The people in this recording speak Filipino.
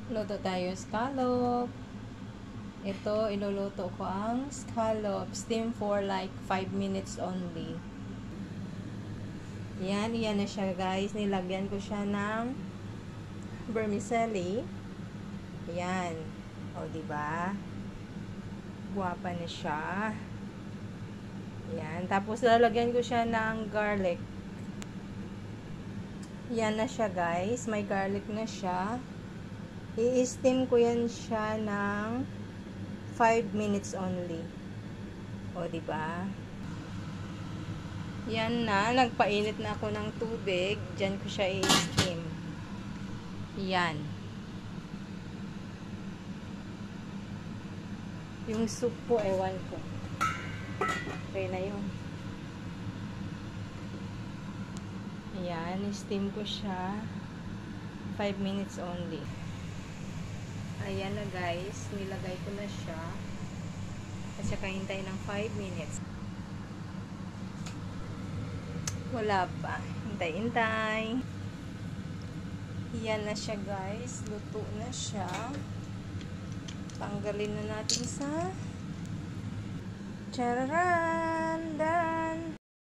Luto tayo scallop. Ito, iluluto ko ang scallop. Steam for like 5 minutes only. Yan na siya guys. Nilagyan ko siya ng vermicelli. Yan. O, diba? Guwapa na siya. Yan. Tapos, lalagyan ko siya ng garlic. Yan na siya guys. May garlic na siya. I-steam ko yan siya ng 5 minutes only. O, diba? Yan na. Nagpainit na ako ng tubig. Diyan ko siya i-steam. Yan. Yung soup po, ewan ko. Okay na yun. Ayan. I-steam ko siya 5 minutes only. Ayan na guys, nilagay ko na siya. At saka hintay ng 5 minutes. Wala pa. Hintay-hintay. Yan na siya guys. Luto na siya. Tanggalin na natin sa chararan!